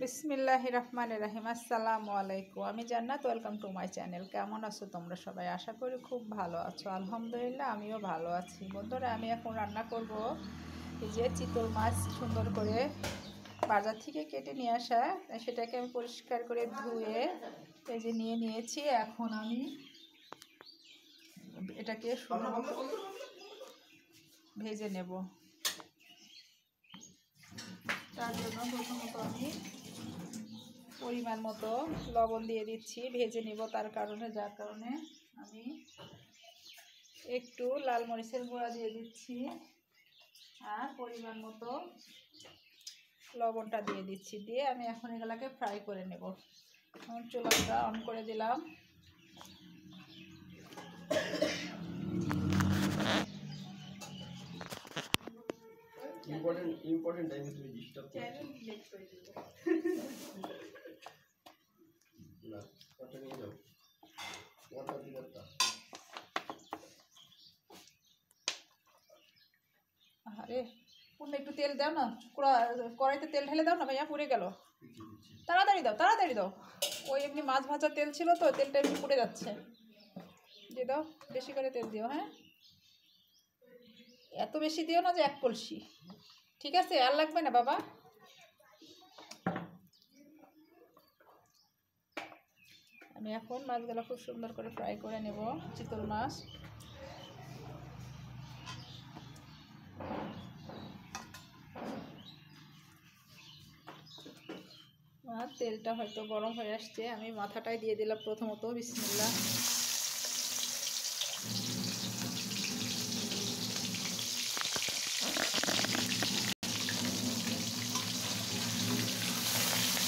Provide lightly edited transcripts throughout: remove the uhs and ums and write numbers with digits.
বিসমিল্লাহির রহমানির রহিম। আসসালামু আলাইকুম। আমি জান্নাত, ওয়েলকাম টু মাই চ্যানেল। কেমন আছো তোমরা সবাই? আশা করি খুব ভালো আছো। আলহামদুলিল্লাহ আমিও ভালো আছি। বন্ধুরা, আমি এখন রান্না করব এই যে চিতল মাছ, সুন্দর করে বাজার থেকে কেটে নিয়ে আসা, সেটাকে আমি পরিষ্কার করে ধুয়ে এই যে নিয়েছি। এখন আমি এটাকে সুন্দর ভেজে নেব। তার জন্য প্রথমত আমি পরিমাণ মতো লবণ দিয়ে দিচ্ছি, ভেজে নিব। যার কারণে আমি একটু লাল মরিচের গুঁড়া দিয়ে দিচ্ছি আর পরিমাণ মতো লবণটা দিয়ে দিচ্ছি। দিয়ে আমি এখন এগুলাকে ফ্রাই করে নেব। চুলাটা অন করে দিলাম। ইম্পর্টেন্ট টাইমে তুমি ডিস্টার্ব চ্যানেল ডিলিট করে দিব না, ওটা নিয়ে যাও, ওটা দিলে তা আরে পুরো একটু তেল দাও না, কড়াইতে তেল ঢেলে দাও না ভাইয়া, পুড়ে গেল। তাড়াতাড়ি দাও। ওই এমনি মাছ ভাজা তেল ছিল তো, তেলটা এমনি পুড়ে যাচ্ছে। দিয়ে দাও, বেশি করে তেল দিও। হ্যাঁ, এত বেশি দিও না যে এক কলসি। ঠিক আছে, আর লাগবে না বাবা। আমি এখন মাছগুলো খুব সুন্দর করে ফ্রাই করে নেব। চিতল মাছ আর তেলটা হয়তো গরম হয়ে আসছে। আমি মাথাটাই দিয়ে দিলাম প্রথমত। বিসমিল্লাহ।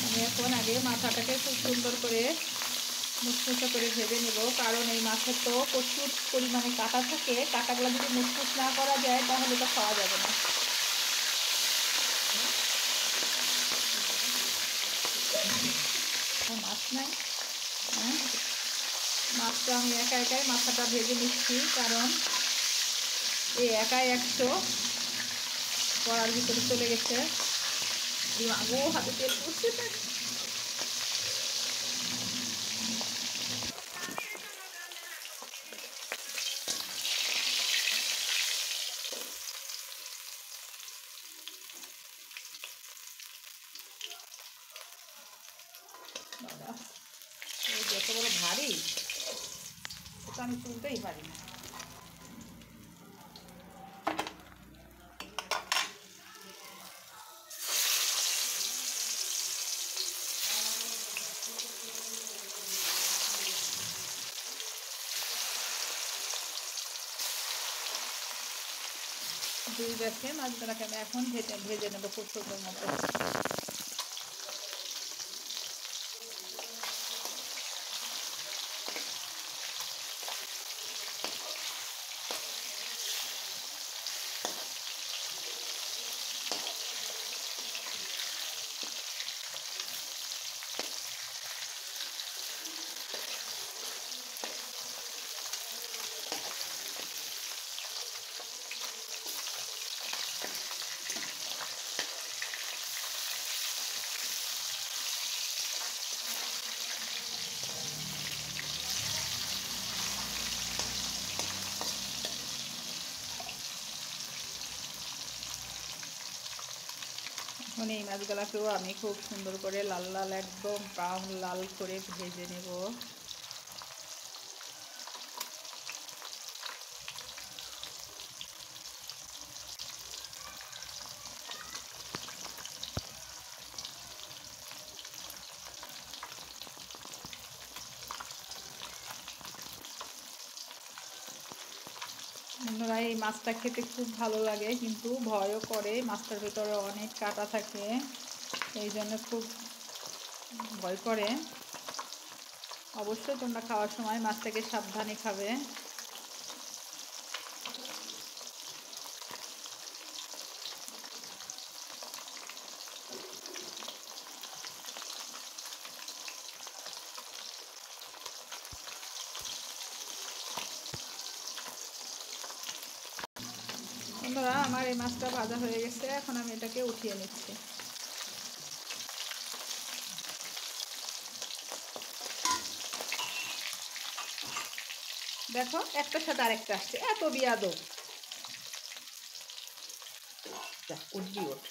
আমি এখন আগে মাথাটাকে খুব সুন্দর করে মুচমুচে করে ভেজে নেব, কারণ এই মাছের তো প্রচুর পরিমাণে কাঁটা থাকে। কাঁটাগুলো যদি মুচমুচ না করা যায় তাহলে তো খাওয়া যাবে না। মাছ নাই, হ্যাঁ, মাছটা আমি একাই মাথাটা ভেজে নিচ্ছি, কারণ এই একাই 100 কড়ার ভিতরে চলে গেছে। দিমাগো হাতে তেল পড়ছে। যত বড় ভারী, ওটা আমি তুলতেই পারি না। দুই ব্যাচে মাছগুলোকে আমি এখন ভেজে নেবো খুব সুন্দর মতো। এখন এই মাছগুলোকেও আমি খুব সুন্দর করে লাল লাল, একদম ব্রাউন লাল করে ভেজে নেব। বন্ধুরা, এই মাছটা খেতে খুব ভালো লাগে, কিন্তু ভয়ও করে। মাছটার ভিতরে অনেক কাঁটা থাকে, এই জন্য খুব ভয় করে। অবশ্যই তোমরা খাওয়ার সময় মাছটাকে সাবধানে খাবে। বন্ধুরা, আমার এই মাছটা ভাজা হয়ে গেছে। এখন আমি এটাকে উঠিয়ে নিচ্ছি। দেখো একটার সাথে আরেকটা আসছে, এত বিয়াদব। উঠবি ওঠ।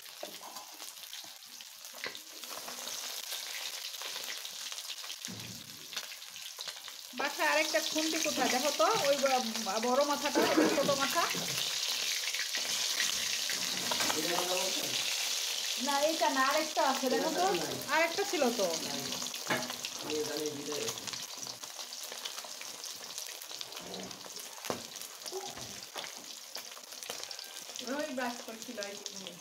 বাসায় আরেকটা খুন্তি কোথায় দেখো তো, ওই বড় মাথাটা, এটা ছোট মাথা না, এইটা না, আরেকটা আছে দেখো তো, আরেকটা ছিল তো। ওই ব্রাশ করছিল এই দিকে।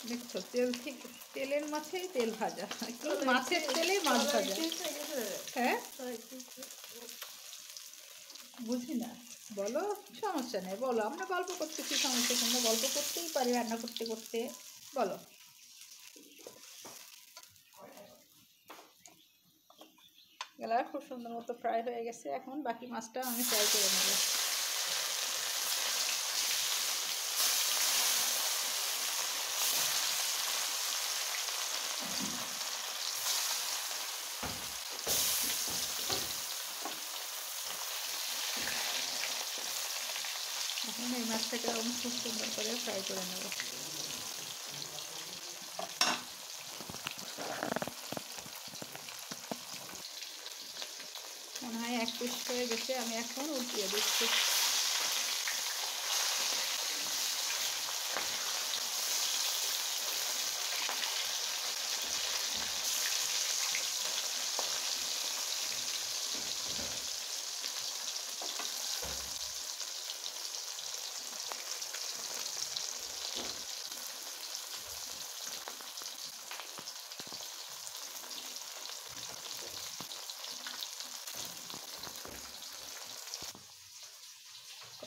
দেখছো তেল থেকে, তেলের মাছেই তেল ভাজা, কি মাছের তেলে মাছ ভাজা। হ্যাঁ বুঝি না, বলো সমস্যা নেই, বলো। আমরা গল্প করতেছি, সমস্যা তোমরা গল্প করতেই পারি রান্না করতে করতে, বলো। গেলা খুব সুন্দর মতো ফ্রাই হয়ে গেছে, এখন বাকি মাছটা আমি ফ্রাই করে নেব। এখন এই মাছটাকে আমি খুব সুন্দর করে ফ্রাই করে নেব। মনে হয় এক পিস হয়ে গেছে, আমি এখন উল্টিয়ে দিচ্ছি।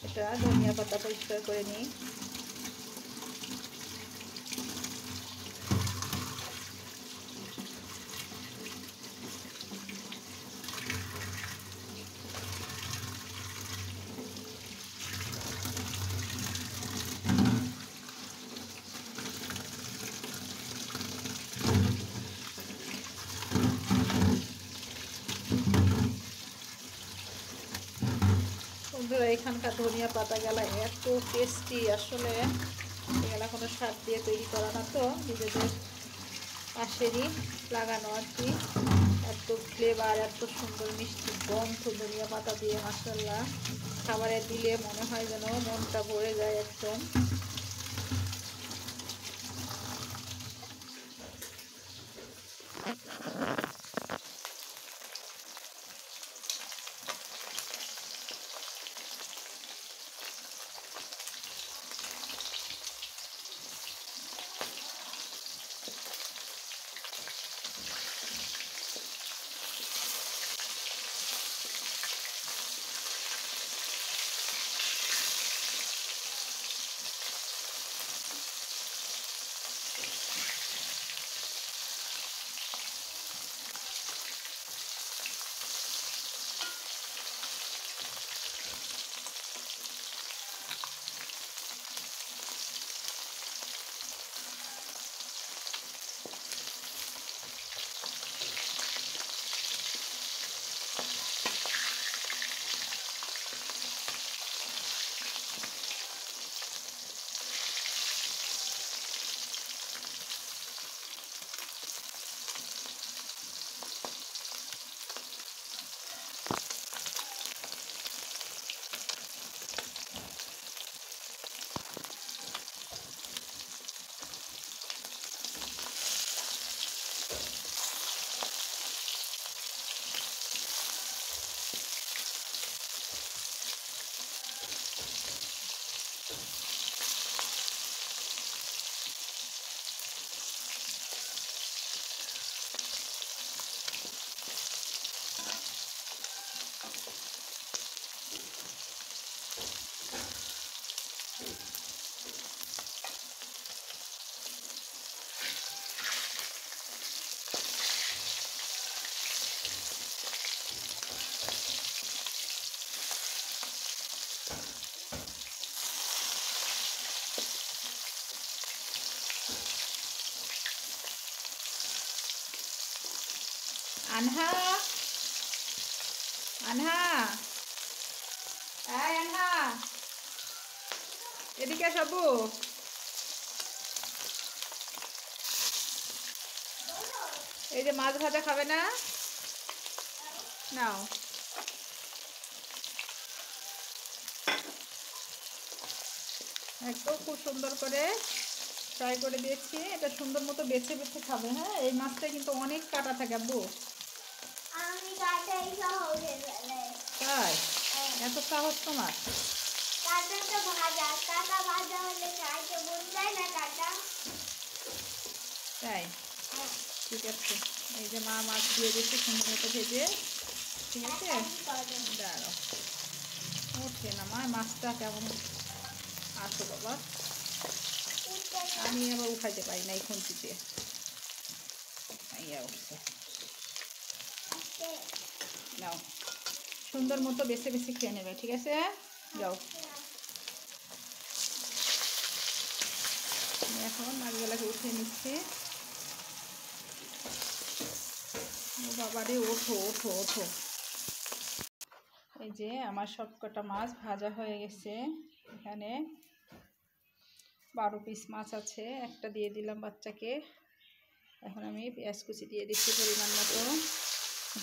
এটা ধনিয়া পাতা পরিষ্কার করে নিই। বন্ধুরা এখানকার ধনিয়া পাতা গেলা এত টেস্টি, আসলে এগুলা কোনো সার দিয়ে তৈরি করা না তো, নিজেদের পাশেরই লাগানো আর কি। এত ফ্লেভার, এত সুন্দর মিষ্টি গন্ধ ধনিয়া পাতা দিয়ে, মাশাআল্লাহ। খাবারে দিলে মনে হয় যেন মনটা ভরে যায় একদম। আনহা আনহা, এই আনহা, এদিকে সবু। এই যে মাছ ভাজা খাবে না, নাও। একদম খুব সুন্দর করে ফ্রাই করে দিয়েছি। এটা সুন্দর মতো বেছে বেছে খাবে। হ্যাঁ, এই মাছটা কিন্তু অনেক কাটা থাকে আব্বু। তাই এত সাহস তোমার? তাই ঠিক আছে। এই যে মা মাছ দিয়ে দিচ্ছে সুন্দর মতো ভেজে। ঠিক আছে, দাঁড়াও, ওঠে না মা, মাছটা কেমন। আসো বাবা, আমি আবার উঠাইতে পারি না এই খুন্তিতে। ইয়া উঠছে, নাও সুন্দর মতো বেছে বেছে খেয়ে নেবে। ঠিক আছে, যাও। এখন মাছগুলাকে উঠিয়ে নিচ্ছি। ও বাবা রে, ওঠো ওঠো ওঠো। এই যে আমার সবকটা মাছ ভাজা হয়ে গেছে। এখানে 12 পিস মাছ আছে, একটা দিয়ে দিলাম বাচ্চাকে। এখন আমি পেঁয়াজ কুচি দিয়ে দিচ্ছি পরিমাণ মতো।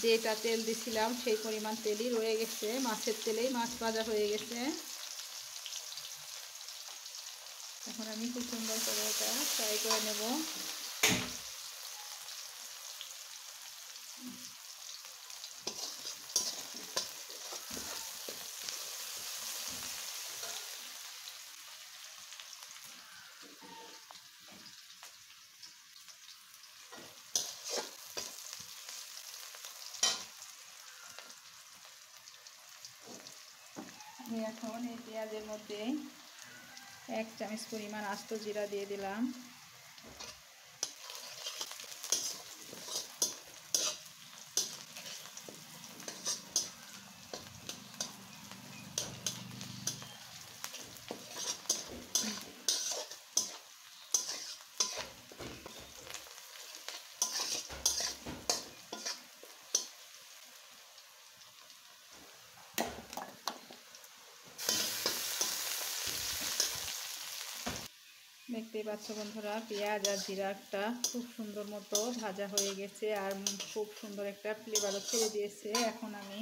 যেটা তেল দিছিলাম সেই পরিমাণ তেলই রয়ে গেছে, মাছের তেলেই মাছ ভাজা হয়ে গেছে। এখন আমি খুব সুন্দর করে এটা ফ্রাই করে নেব। আমি এখন এই পেঁয়াজের মধ্যে 1 চামচ পরিমাণ আস্ত জিরা দিয়ে দিলাম। দেখতেই পাচ্ছ বন্ধুরা, পেঁয়াজ আর জিরাটা খুব সুন্দর মতো ভাজা হয়ে গেছে আর খুব সুন্দর একটা ফ্লেভারও ছেড়ে দিয়েছে। এখন আমি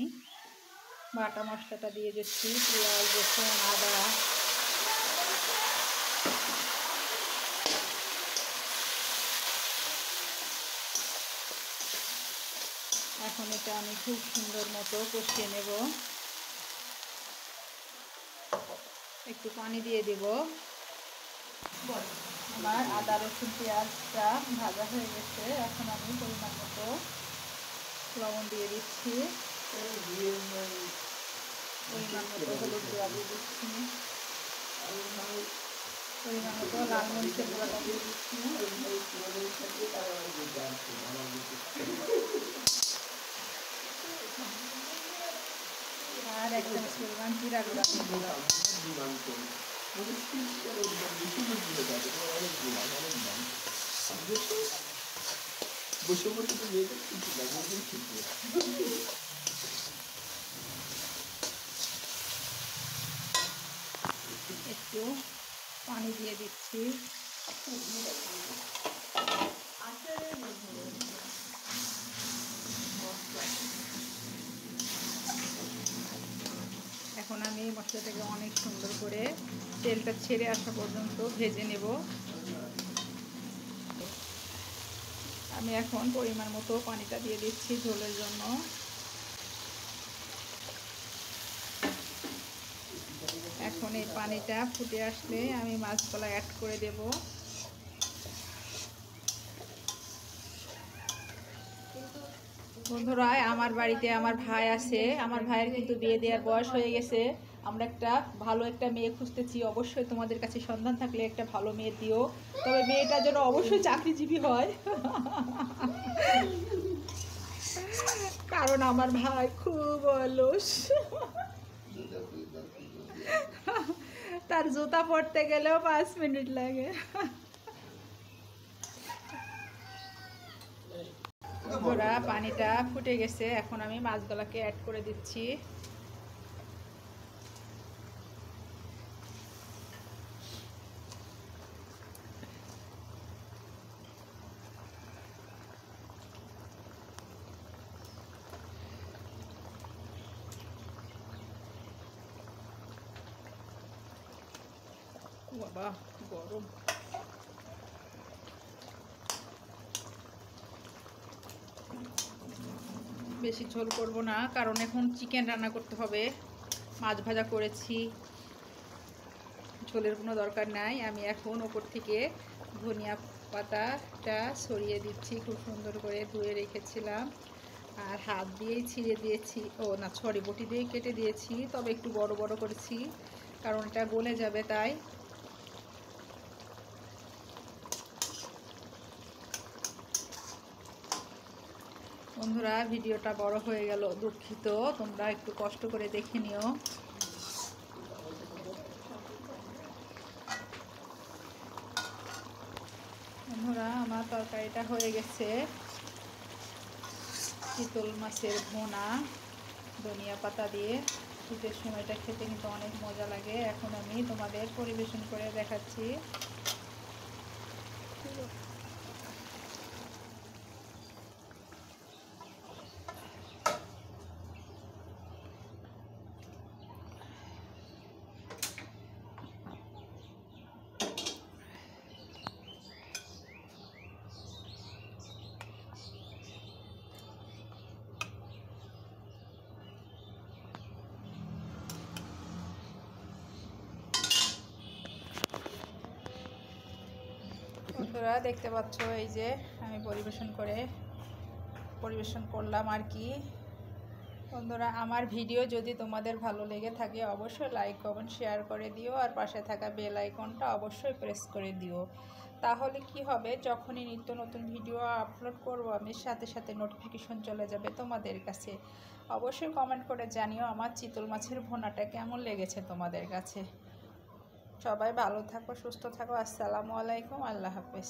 বাটা মশলাটা দিয়ে দিচ্ছি, পেঁয়াজ, রসুন, আদা। এখন এটা আমি খুব সুন্দর মতো কষিয়ে নেব। একটু পানি দিয়ে দেব। আমার আদা রসুন পেঁয়াজটা ভাজা হয়ে গেছে। এখন আমি পরিমাণ মতো লবণ দিয়ে দিচ্ছি, পরিমাণ মতো হলুদ গুঁড়া দিয়ে দিচ্ছি, পরিমাণ মতো লাল মরিচের গুঁড়াটা দিয়ে দিচ্ছি, আর 1 চামচ পরিমাণ জিরা গুঁড়া দিয়ে দিলাম। একটু পানি দিয়ে দিচ্ছি। এখন আমি মশলাটাকে অনেক সুন্দর করে তেলটা ছেড়ে আসা পর্যন্ত ভেজে নেব। আমি এখন পরিমাণ মতো পানিটা দিয়ে দিচ্ছি ঝোলের জন্য। এখন এই পানিটা ফুটে আসলে আমি মাছগুলো অ্যাড করে দেব। বন্ধুরা, আমার বাড়িতে আমার ভাই আছে। আমার ভাইয়ের কিন্তু বিয়ে দেওয়ার বয়স হয়ে গেছে। আমরা একটা ভালো একটা মেয়ে খুঁজতেছি। অবশ্যই তোমাদের কাছে সন্ধান থাকলে একটা ভালো মেয়ে দিও, তবে মেয়েটার জন্য অবশ্যই চাকরিজীবী হয়। কারণ আমার ভাই খুব অলস। তার জুতা পরতে গেলেও 5 মিনিট লাগে। বন্ধুরা পানিটা ফুটে গেছে, এখন আমি মাছগুলোকে অ্যাড করে দিচ্ছি। বাবা গরম। বেশি ঝোল করব না, কারণ এখন চিকেন রান্না করতে হবে। মাছ ভাজা করেছি, ঝোলের কোনো দরকার নাই। আমি এখন ওপর থেকে ধনিয়া পাতাটা ছড়িয়ে দিচ্ছি, খুব সুন্দর করে ধুয়ে রেখেছিলাম। আর হাত দিয়েই ছিঁড়ে দিয়েছি, ও না সরি বটি দিয়ে কেটে দিয়েছি, তবে একটু বড় বড় করেছি কারণ এটা গলে যাবে তাই। বন্ধুরা ভিডিওটা বড় হয়ে গেল, দুঃখিত, তোমরা একটু কষ্ট করে দেখে নিও। বন্ধুরা আমার তরকারিটা হয়ে গেছে, চিতল মাছের ভুনা ধনিয়া পাতা দিয়ে। শীতের সময়টা খেতে কিন্তু অনেক মজা লাগে। এখন আমি তোমাদের পরিবেশন করে দেখাচ্ছি। বন্ধুরা দেখতে পাচ্ছ, এই যে আমি পরিবেশন করলাম আর কি। বন্ধুরা আমার ভিডিও যদি তোমাদের ভালো লেগে থাকে অবশ্যই লাইক কমেন্ট শেয়ার করে দিও, আর পাশে থাকা বেল আইকনটা অবশ্যই প্রেস করে দিও। তাহলে কি হবে, যখনই নিত্য নতুন ভিডিও আপলোড করব আমি সাথে সাথে নোটিফিকেশন চলে যাবে তোমাদের কাছে। অবশ্যই কমেন্ট করে জানিও আমার চিতল মাছের ভুনাটা কেমন লেগেছে তোমাদের কাছে। সবাই ভালো থাকো, সুস্থ থাকো। আসসালামু আলাইকুম, আল্লাহ হাফেজ।